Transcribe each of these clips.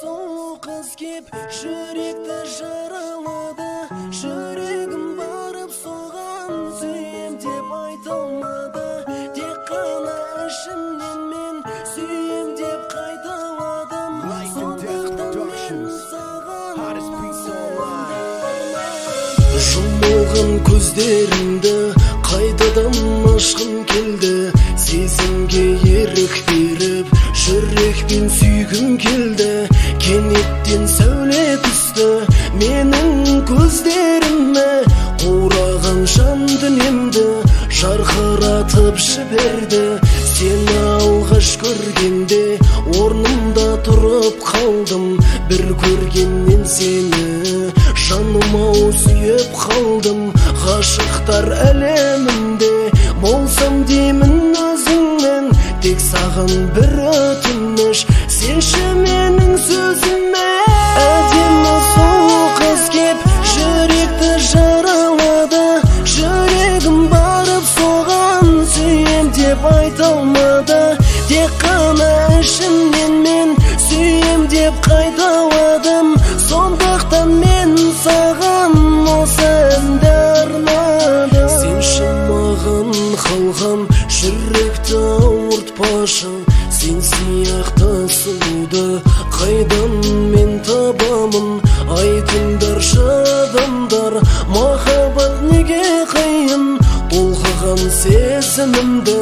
soğuk kız kep yürekte jaraladı. Yüregim barıp soğan suyem dep aytolmadı. Tek qana işimden men suyem dep qaytaladım. Sondaqtan men sağan Жұмылған көздерімді қайтадан ашқым келді. Сезімге ерік беріп жүрекпен сүйгім келді. Кенеттен сәуле түсті менің көздеріме, қураған жан дүниемді жарқыратып жіберді. Сені алғаш көргенде орнымда тұрып қалдым. Bir көргеннен сені жаныма сүйіп қалдым. Ғашықтар әлемінде болсам деймін өзіңнен, тек саған бір өтініш, сенші менің сөзіме. Әдемі сұлу қыз кеп жүректі жаралады. Жүрегім барып соған сүйем деп айталмады. Тек қана ішімнен мен сүйем деп қайталадым. Сондықтан мен саған осы әнді арнадым. Сенші маған қалған жүректі ауыртпашы. Сен сияқты сұлуды қайдан мен табамын? Айтыңдаршы адамдар, махаббат неге қиын? Толқыған сезімімді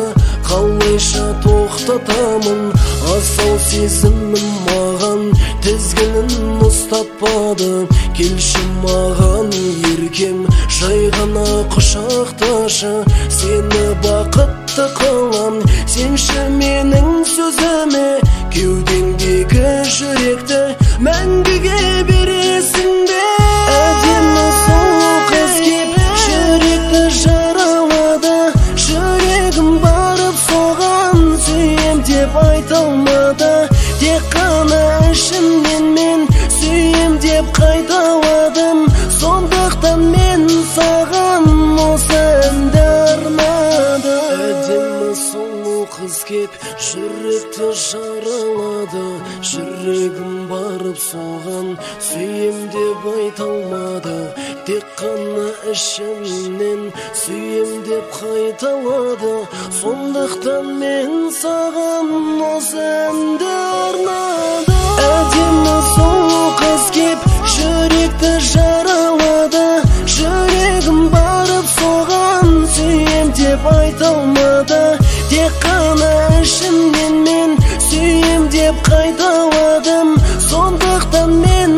қалайша тоқтатамын? Асау сезімім маған тізгінін ұстатпады. Келші маған еркем, жай ғана құшақташы. Сені бақытты қылам, сенші менің сөзіме. Кеудеңдегі жүректі мәңгіге бересің бе? Әдемі сұлу қыз кеп жүректі жаралады. Жүрегім барып соған сүйем деп айталмады. Тек қана ішімнен мен сүйем деп қайталадым. Сондықтан мен саған осы әнді арнадым. Әдемі сұлу қыз кеп жүректі жаралады. Жүрегім барып соған сүйем деп айталмады. Тек қана ішімнен сүйем деп қайталады. Сондықтан мен саған осы әнді арнадым. Әдемі сұлу қыз кеп жүректі жаралады. Жүрегім барып соған сүйем деп айталмады. Тек қана ішімнен мен сүйем деп қайталадым. Сондықтан мен